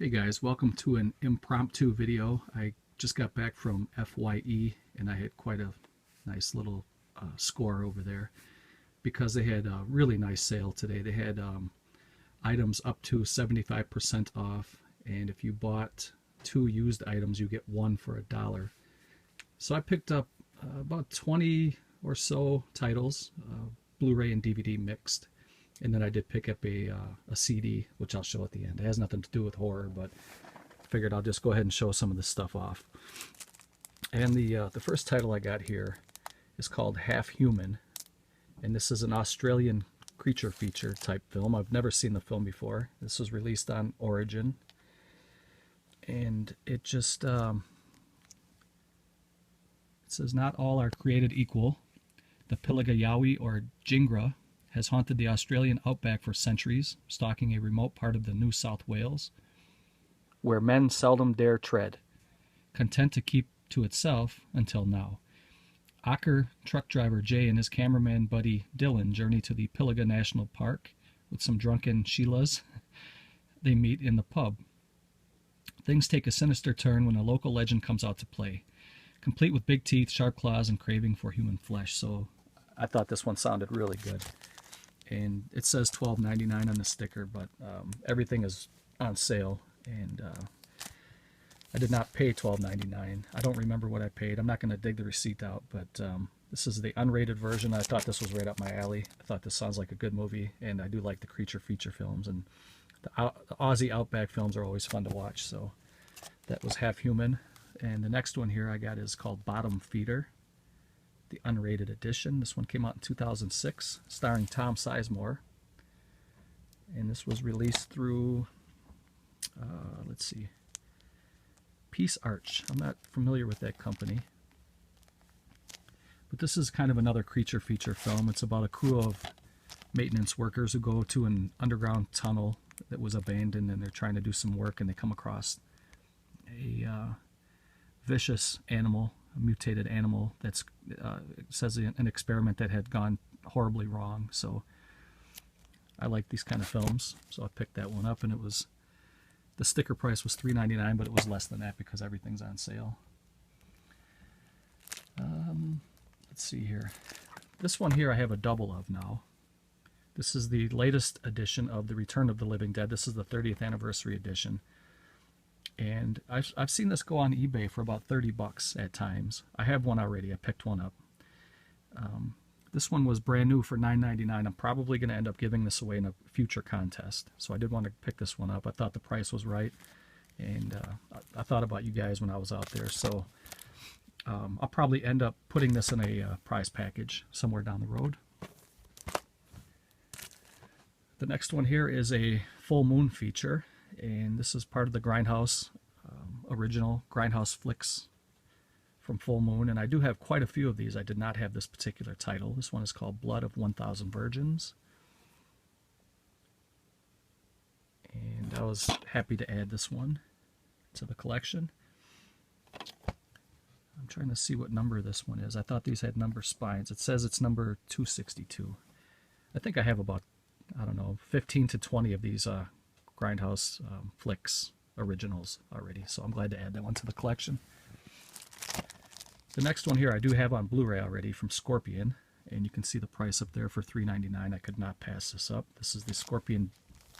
Hey guys, welcome to an impromptu video. I just got back from F.Y.E and I had quite a nice little score over there because they had a really nice sale today. They had items up to 75% off, and if you bought 2 used items you get 1 for $1. So I picked up about 20 or so titles, Blu-ray and DVD mixed. And then I did pick up a CD, which I'll show at the end. It has nothing to do with horror, but I figured I'll just go ahead and show some of this stuff off. And the first title I got here is called Half Human, and this is an Australian creature feature type film. I've never seen the film before. This was released on Origin, and it just it says, "Not all are created equal. The Pilliga or Jingra has haunted the Australian outback for centuries, stalking a remote part of the New South Wales, where men seldom dare tread, content to keep to itself until now. Ocker truck driver Jay and his cameraman buddy Dylan journey to the Pilliga National Park with some drunken Sheilas they meet in the pub. Things take a sinister turn when a local legend comes out to play, complete with big teeth, sharp claws, and craving for human flesh." So I thought this one sounded really good. And it says $12.99 on the sticker, but everything is on sale, and I did not pay $12.99. I don't remember what I paid. I'm not going to dig the receipt out, but this is the unrated version. I thought this was right up my alley. I thought this sounds like a good movie, and I do like the creature feature films, and the Aussie Outback films are always fun to watch. So that was Half Human. And the next one here I got is called Bottom Feeder, the unrated edition. This one came out in 2006, starring Tom Sizemore, and this was released through let's see, Peace Arch. I'm not familiar with that company, but this is kind of another creature feature film. It's about a crew of maintenance workers who go to an underground tunnel that was abandoned, and they're trying to do some work, and they come across a vicious animal, a mutated animal that's says an experiment that had gone horribly wrong. So I like these kind of films, so I picked that one up, and it was, the sticker price was $3.99, but it was less than that because everything's on sale. Let's see here. This one here I have a double of now. This is the latest edition of The Return of the Living Dead. This is the 30th anniversary edition. And I've seen this go on eBay for about 30 bucks at times. I have one already. I picked one up. This one was brand new for $9.99. I'm probably going to end up giving this away in a future contest. So I did want to pick this one up. I thought the price was right. And I thought about you guys when I was out there. So I'll probably end up putting this in a prize package somewhere down the road. The next one here is a Fullmoon feature, and this is part of the Grindhouse, original Grindhouse flicks from Fullmoon, and I do have quite a few of these. I did not have this particular title. This one is called Blood of 1,000 Virgins, and I was happy to add this one to the collection. I'm trying to see what number this one is. I thought these had number spines. It says it's number 262. I think I have about, I don't know, 15 to 20 of these Grindhouse flicks originals already, so I'm glad to add that one to the collection. The next one here I do have on Blu-ray already, from Scorpion, and you can see the price up there for $3.99. I could not pass this up. This is the Scorpion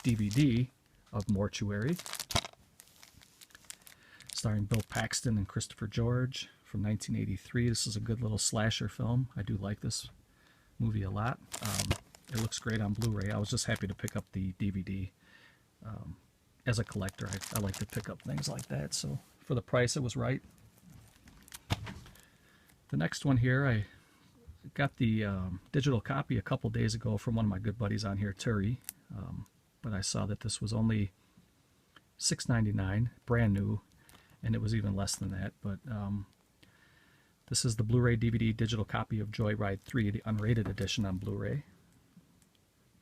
DVD of Mortuary, starring Bill Paxton and Christopher George, from 1983. This is a good little slasher film. I do like this movie a lot. It looks great on Blu-ray. I was just happy to pick up the DVD. As a collector, I like to pick up things like that, so for the price it was right. The next one here, I got the digital copy a couple days ago from one of my good buddies on here, Turi, but I saw that this was only $6.99, brand new, and it was even less than that. But this is the Blu-ray DVD digital copy of Joyride 3, the unrated edition on Blu-ray.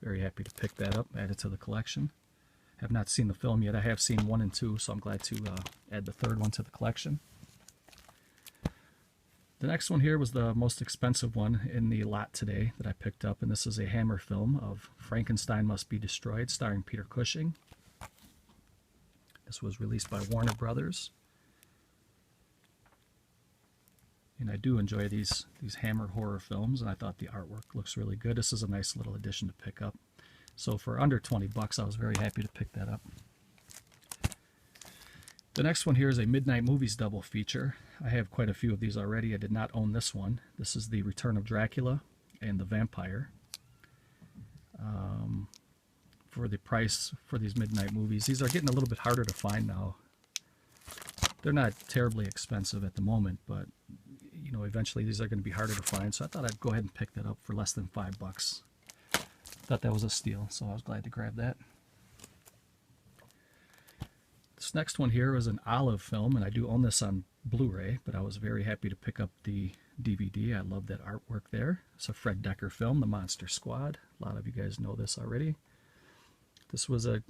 Very happy to pick that up, add it to the collection. Have not seen the film yet. I have seen 1 and 2, so I'm glad to add the third one to the collection. The next one here was the most expensive one in the lot today that I picked up, and this is a Hammer film of Frankenstein Must Be Destroyed, starring Peter Cushing. This was released by Warner Brothers. And I do enjoy these Hammer horror films, and I thought the artwork looks really good. This is a nice little addition to pick up. So for under 20 bucks, I was very happy to pick that up. The next one here is a Midnight Movies double feature. I have quite a few of these already. I did not own this one. This is The Return of Dracula and The Vampire. For the price for these Midnight Movies, these are getting a little bit harder to find now. They're not terribly expensive at the moment, but you know, eventually these are going to be harder to find. So I thought I'd go ahead and pick that up for less than $5. Thought that was a steal, so I was glad to grab that. This next one here is an Olive film, and I do own this on Blu-ray, but I was very happy to pick up the DVD. I love that artwork there. It's a Fred Decker film, The Monster Squad. A lot of you guys know this already. This was a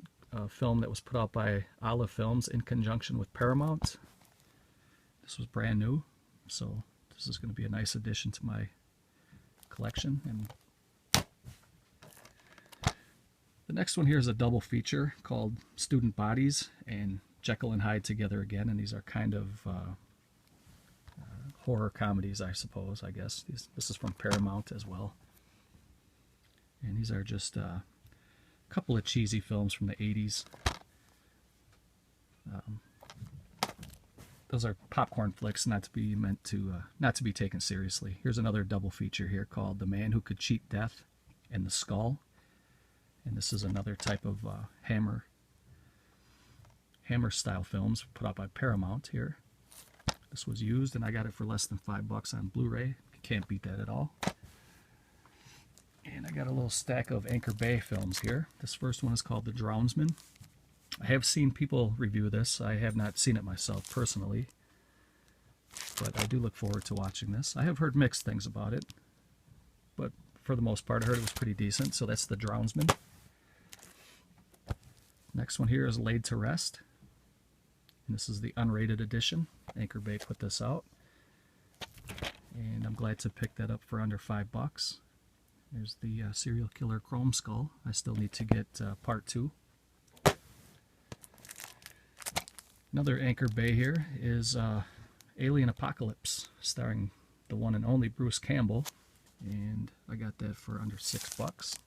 film that was put out by Olive Films in conjunction with Paramount. This was brand new, so this is going to be a nice addition to my collection. And the next one here is a double feature called Student Bodies and Jekyll and Hyde Together Again, and these are kind of horror comedies, I suppose, I guess. This is from Paramount as well. And these are just a couple of cheesy films from the 80s. Those are popcorn flicks, not to be taken seriously. Here's another double feature here called The Man Who Could Cheat Death and The Skull. And this is another type of Hammer style films put out by Paramount here. This was used, and I got it for less than $5 on Blu-ray. You can't beat that at all. And I got a little stack of Anchor Bay films here. This first one is called The Drownedsman. I have seen people review this. I have not seen it myself personally, but I do look forward to watching this. I have heard mixed things about it, but for the most part I heard it was pretty decent. So that's The Drownedsman. Next one here is Laid to Rest. And this is the unrated edition. Anchor Bay put this out, and I'm glad to pick that up for under $5. There's the serial killer Chrome Skull. I still need to get part 2. Another Anchor Bay here is Alien Apocalypse, starring the one and only Bruce Campbell, and I got that for under $6.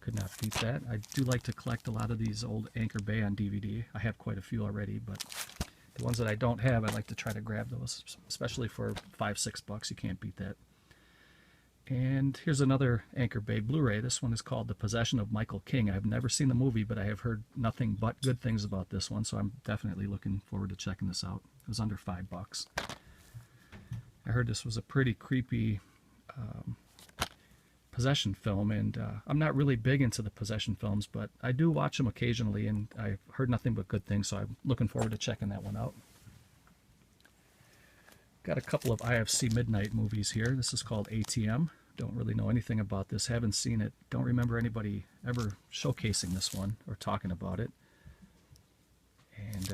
Could not beat that. I do like to collect a lot of these old Anchor Bay on DVD. I have quite a few already, but the ones that I don't have, I like to try to grab those, especially for $5-6. You can't beat that. And here's another Anchor Bay Blu-ray. This one is called The Possession of Michael King. I've never seen the movie, but I have heard nothing but good things about this one, so I'm definitely looking forward to checking this out. It was under $5. I heard this was a pretty creepy possession film, and I'm not really big into the possession films, but I do watch them occasionally, and I've heard nothing but good things, so I'm looking forward to checking that one out. Got a couple of IFC Midnight movies here. This is called ATM. Don't really know anything about this. Haven't seen it. Don't remember anybody ever showcasing this one or talking about it. And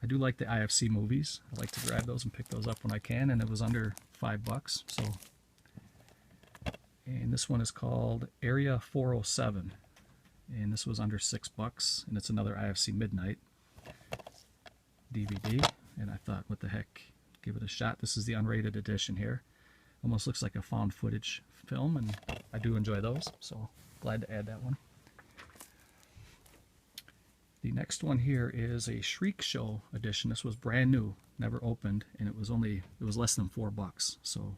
I do like the IFC movies. I like to grab those and pick those up when I can, and it was under $5. So, and this one is called Area 407, and this was under $6, and it's another IFC Midnight DVD. And I thought, what the heck, give it a shot. This is the unrated edition here. Almost looks like a found footage film, and I do enjoy those, so glad to add that one. The next one here is a Shriek Show edition. This was brand new, never opened, and it was less than $4. So,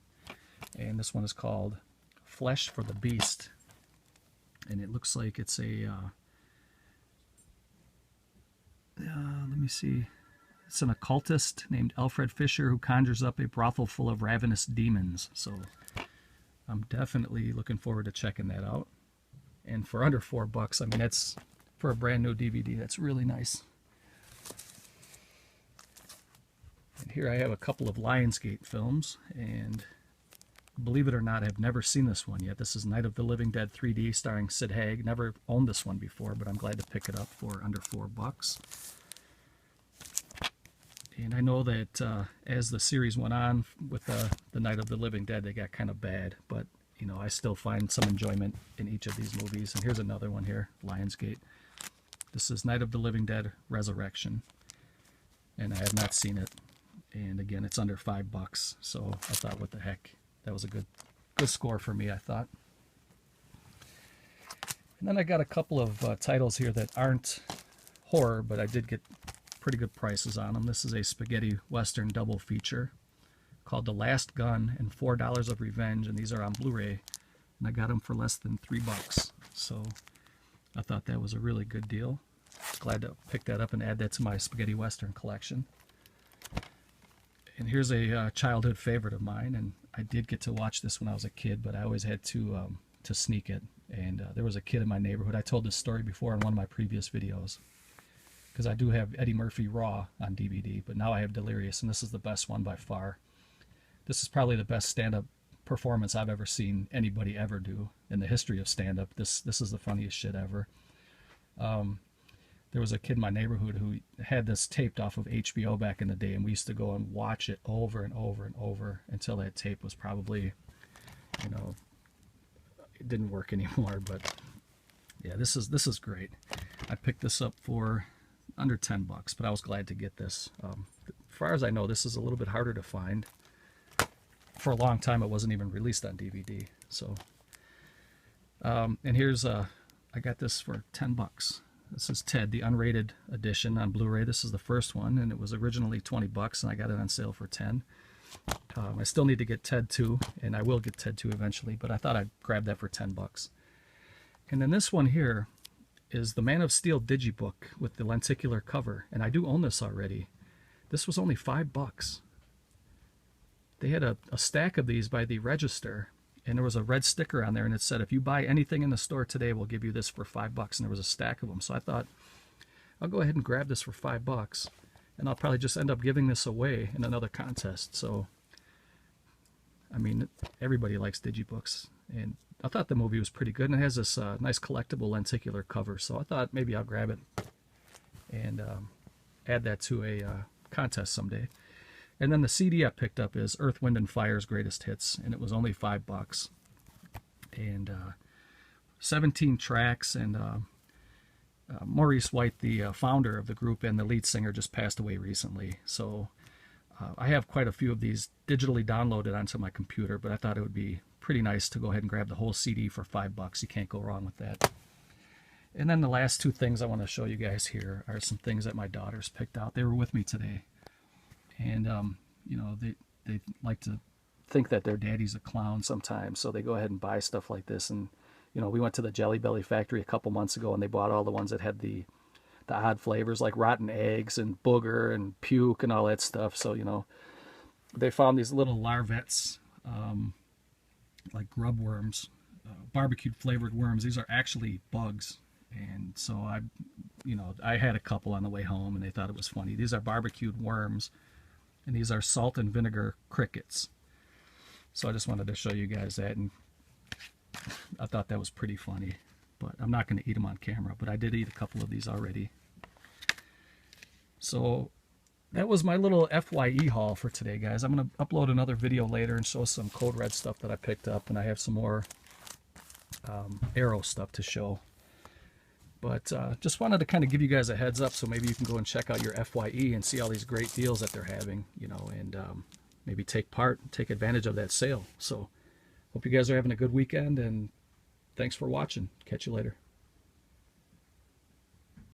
and this one is called Flesh for the Beast, and it looks like it's a let me see. It's an occultist named Alfred Fisher who conjures up a brothel full of ravenous demons. So I'm definitely looking forward to checking that out. And for under $4, I mean, that's for a brand new DVD. That's really nice. And here I have a couple of Lionsgate films, and believe it or not, I've never seen this one yet. This is Night of the Living Dead 3D starring Sid Haig. Never owned this one before, but I'm glad to pick it up for under $4. And I know that as the series went on with the Night of the Living Dead, they got kind of bad. But, you know, I still find some enjoyment in each of these movies. And here's another one here, Lionsgate. This is Night of the Living Dead Resurrection, and I have not seen it. And again, it's under $5, so I thought, what the heck? That was a good score for me, I thought. And then I got a couple of titles here that aren't horror, but I did get pretty good prices on them. This is a spaghetti western double feature called The Last Gun and $4 of Revenge, and these are on Blu-ray, and I got them for less than $3. So I thought that was a really good deal. Glad to pick that up and add that to my spaghetti western collection. And here's a childhood favorite of mine, and I did get to watch this when I was a kid, but I always had to sneak it. And there was a kid in my neighborhood. I told this story before in one of my previous videos, because I do have Eddie Murphy Raw on DVD, but now I have Delirious, and this is the best one by far. This is probably the best stand-up performance I've ever seen anybody ever do in the history of stand-up. This is the funniest shit ever. There was a kid in my neighborhood who had this taped off of HBO back in the day, and we used to go and watch it over and over and over until that tape was probably, you know, it didn't work anymore. But yeah, this is great. I picked this up for under $10, but I was glad to get this. As far as I know, this is a little bit harder to find. For a long time, it wasn't even released on DVD. So, and here's I got this for $10. This is Ted, the unrated edition on Blu-ray. This is the first one, and it was originally $20, and I got it on sale for $10. I still need to get Ted 2, and I will get Ted 2 eventually, but I thought I'd grab that for $10. And then this one here is the Man of Steel digibook with the lenticular cover, and I do own this already. This was only $5. They had a stack of these by the register, and there was a red sticker on there, and it said, if you buy anything in the store today, we'll give you this for $5. And there was a stack of them. So I thought, I'll go ahead and grab this for $5, and I'll probably just end up giving this away in another contest. So, I mean, everybody likes digibooks, and I thought the movie was pretty good, and it has this nice collectible lenticular cover. So I thought maybe I'll grab it and add that to a contest someday. And then the CD I picked up is Earth, Wind, and Fire's Greatest Hits, and it was only $5. And 17 tracks, and Maurice White, the founder of the group and the lead singer, just passed away recently. So I have quite a few of these digitally downloaded onto my computer, but I thought it would be pretty nice to go ahead and grab the whole CD for $5. You can't go wrong with that. And then the last two things I want to show you guys here are some things that my daughters picked out. They were with me today. And, you know, they like to think that their daddy's a clown sometimes, so they go ahead and buy stuff like this. And, you know, we went to the Jelly Belly factory a couple months ago, and they bought all the ones that had the odd flavors, like rotten eggs and booger and puke and all that stuff. So, you know, they found these little larvettes, like grub worms, barbecued flavored worms. These are actually bugs. And so I had a couple on the way home, and they thought it was funny. These are barbecued worms. And these are salt and vinegar crickets. So I just wanted to show you guys that, and I thought that was pretty funny. But I'm not going to eat them on camera, but I did eat a couple of these already. So that was my little F.Y.E. haul for today, guys. I'm going to upload another video later and show some Code Red stuff that I picked up, and I have some more Arrow stuff to show. But just wanted to kind of give you guys a heads up, so maybe you can go and check out your F.Y.E. and see all these great deals that they're having, you know, and maybe take advantage of that sale. So hope you guys are having a good weekend, and thanks for watching. Catch you later.